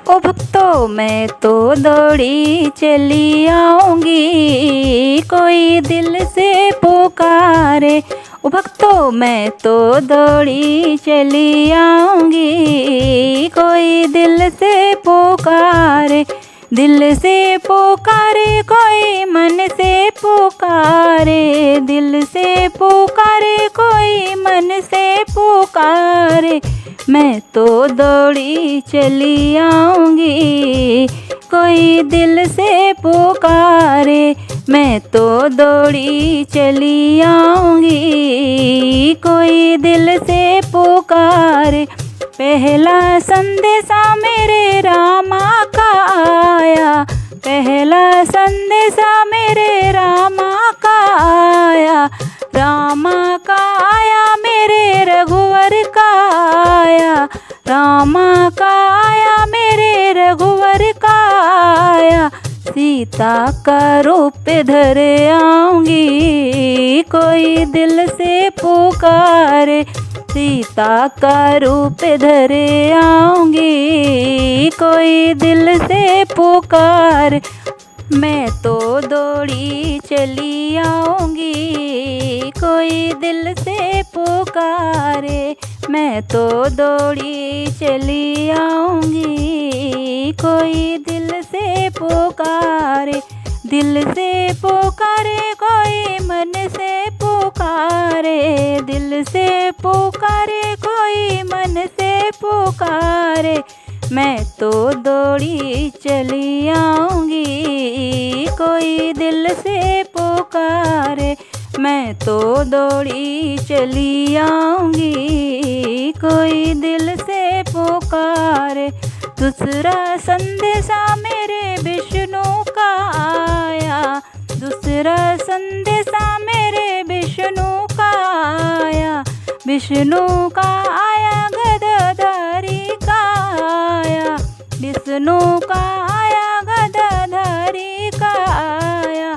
ओ भक्तों मैं तो दौड़ी चली आऊंगी, कोई दिल से पुकारे। ओ भक्तों मैं तो दौड़ी चली आऊंगी, कोई दिल से पुकारे। दिल से पुकारे कोई मन से पुकारे, दिल से पुकारे कोई मन से पुकारे। मैं तो दौड़ी चली आऊंगी, कोई दिल से पुकारे। मैं तो दौड़ी चली आऊंगी, कोई दिल से पुकारे। पहला संदेशा मेरे रामा का आया, पहला संदेशा मेरे रामा का आया। रामा का आया मेरे रघुवर का आया, रामा का आया मेरे रघुवर का आया। सीता का रूप धर आऊंगी, कोई दिल से पुकारे। सीता का रूप धर आऊंगी, कोई दिल से पुकारे। मैं तो दौड़ी चली आऊंगी, कोई दिल से पुकारे। मैं तो दौड़ी चली आऊंगी, कोई दिल से पुकारे। दिल से पुकारे कोई मन से पुकारे, दिल से पुकारे कोई मन से पुकारे। मैं तो दौड़ी चली आऊंगी, कोई दिल से पुकारे। मैं तो दौड़ी चली आऊंगी, कोई दिल से पुकारे। दूसरा संदेशा मेरे विष्णु का आया, दूसरा संदेशा मेरे विष्णु का आया। विष्णु का आया गदाधारी का आया, विष्णु का आया गदाधारी का आया।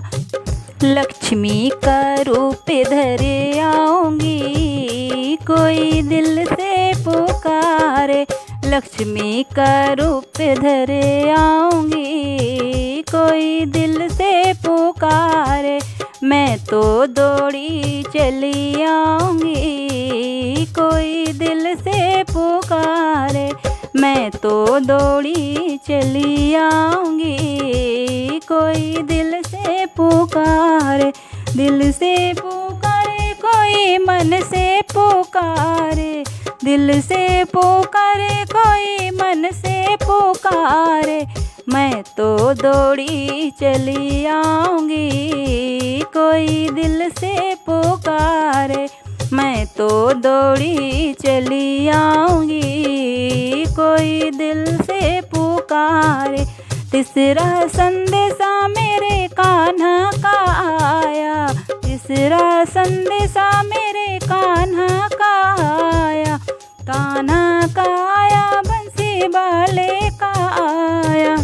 लक्ष्मी का रूप धर आऊंगी, कोई दिल से पुकारे। लक्ष्मी का रूप धर आऊंगी, कोई दिल से पुकारे। मैं तो दौड़ी चली आऊंगी, कोई दिल से पुकारे। मैं तो दौड़ी चली आऊंगी, कोई दिल से पुकारे। दिल से पुकारे कोई मन से पुकारे, दिल से पुकारे कोई मन से पुकारे। मैं तो दौड़ी चली आऊंगी, कोई दिल से पुकारे। मैं तो दौड़ी चली आऊंगी, कोई दिल से पुकारे। तीसरा संदेशा मेरे कान्हा का आया, तीसरा संदेशा मेरे कान्हा का आया। कान्हा का आया बंसी वाले का आया।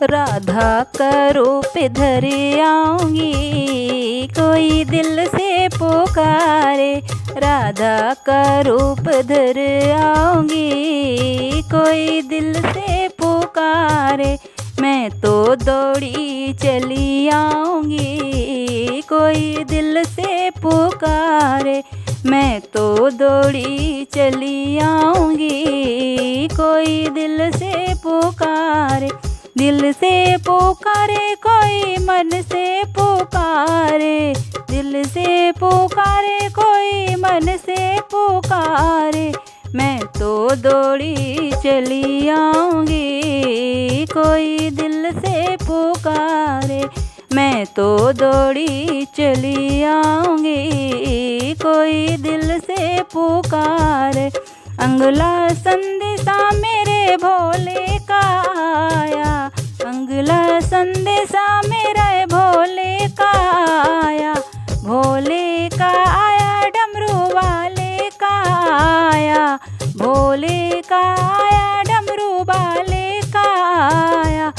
राधा का रूप धर आऊंगी, कोई दिल से पुकारे। राधा का रूप धर आऊंगी, कोई दिल से पुकारे। मैं तो दौड़ी चली आऊंगी, कोई दिल से पुकारे। मैं तो दौड़ी चली आऊंगी, कोई दिल से पुकारे। दिल से पुकारे कोई मन से पुकारे, दिल से पुकारे कोई मन से पुकारे। मैं तो दौड़ी चली आऊंगी, कोई दिल से पुकारे। मैं तो दौड़ी चली आऊंगी, कोई दिल से पुकारे। अंगला संदेशा मेरे भोले का आया, अंगला संदेशा मेरे भोले का आया। भोले का आया डमरू वाले का आया, भोले का आया डमरू वाले का आया।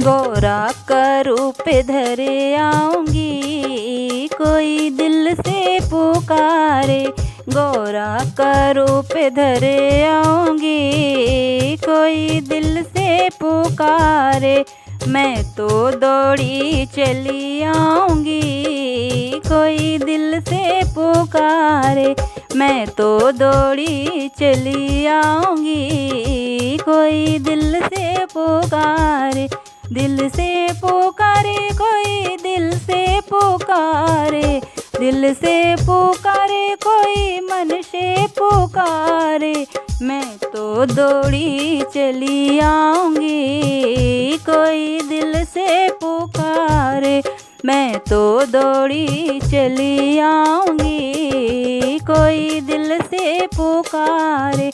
गौरा का रूप धर आऊंगी, कोई दिल से पुकारे। गौरा का रूप धरे आऊंगी। कोई दिल से पुकारे मैं तो दौड़ी चली आऊंगी। कोई दिल से पुकारे मैं तो दौड़ी चली आऊंगी। कोई दिल से पुकारे, दिल से पुकारे, कोई दिल से पुकारे, दिल से पुकारे, कोई मन से पुकारे मैं तो दौड़ी चली आऊंगी। कोई दिल से पुकारे मैं तो दौड़ी चली आऊंगी। कोई दिल से पुकारे,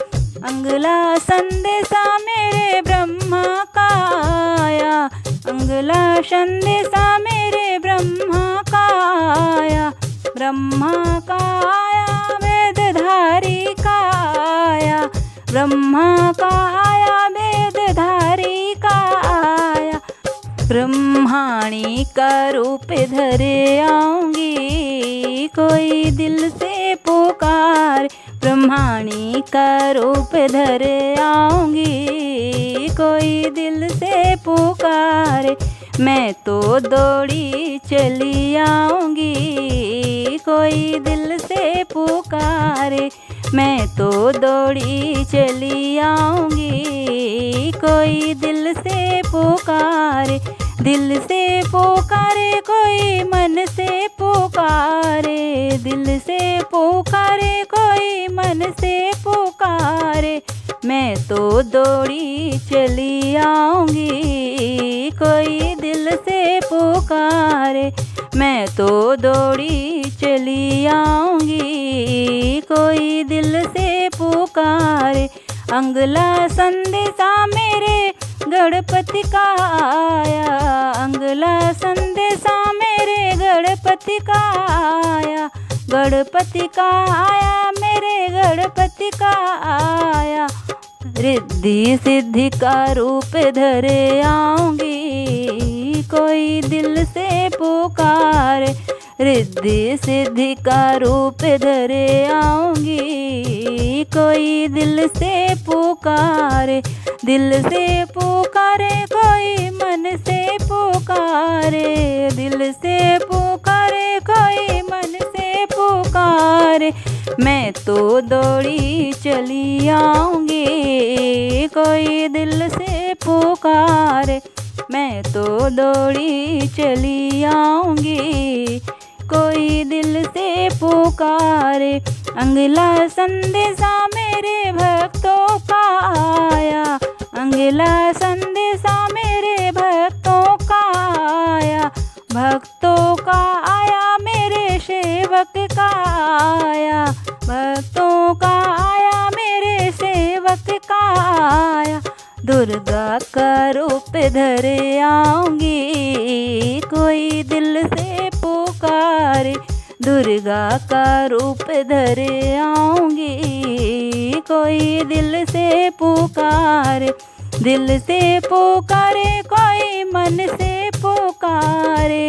अंगला संदेशा मेरे ब्रह्मा का आया, अंगला संदेशा मेरे ब्रह्मा का आया, ब्रह्मा का आया, वेदधारी का आया, ब्रह्मा का आया, वेदधारी का आया। ब्रह्माणी का रूप धरे आऊंगी। कोई दिल से पुकार, ब्रह्माणी का रूप धरे आऊंगी। कोई दिल से पुकारे मैं तो दौड़ी चली आऊंगी। कोई दिल से पुकारे मैं तो दौड़ी चली आऊंगी। कोई दिल से पुकारे, दिल से पुकारे, कोई मन से पुकारे, दिल से पुकारे, कोई मन से पुकारे मैं तो दौड़ी चली आऊंगी। कोई दिल से पुकारे मैं तो दौड़ी चली आऊंगी। कोई दिल से पुकारे, अंगला संदेशा मेरे गणपति का आया, अंगला संदेशा मेरे गणपति का आया, गणपति का आया, मेरे गणपति का आया। रिद्धि सिद्धि का रूप धरे आऊंगी। कोई दिल से पुकारे, रिद्धि सिद्धि का रूप धरे आऊंगी। कोई दिल से पुकारे, दिल से पुकारे, कोई मन से पुकारे, दिल से पुकारे, कोई मन से पुकारे मैं तो दौड़ी चली आऊंगी। कोई दिल से पुकारे मैं तो दौड़ी चली आऊंगी। कोई दिल से पुकारे, अंगला संदेशा मेरे भक्तों का आया, अंगला संदेशा मेरे भक्तों का आया, भक्तों का आया, मेरे सेवक का आया, भक्तों का आया, मेरे सेवक का आया। दुर्गा का रूप धरे आऊंगी। कोई दिल से पुकारे, दुर्गा का रूप धरे आऊंगी। कोई दिल से पुकारे, दिल से पुकारे, कोई मन से पुकारे,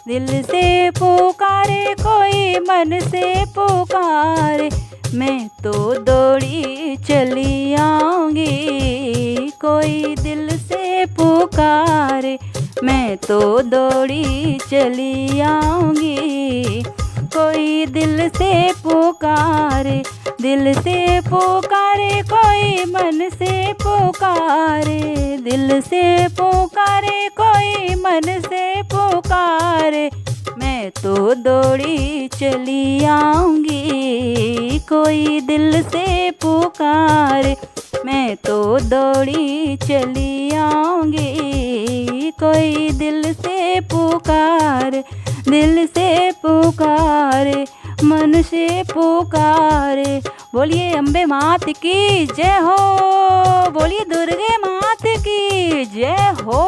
दिल से पुकारे, कोई मन से पुकारे मैं तो दौड़ी चली आऊंगी। कोई दिल से पुकारे मैं तो दौड़ी चली आऊंगी। कोई दिल से पुकारे, दिल से पुकारे, कोई मन से पुकारे, दिल से पुकारे, कोई मन से पुकारे मैं तो दौड़ी चली आऊंगी। कोई दिल से पुकारे मैं तो दौड़ी चली आऊंगी। कोई दिल से पुकारे, दिल से पुकारे, मन से पुकारे। बोलिए अम्बे मात की जय हो, बोलिए दुर्गे मात की जय हो।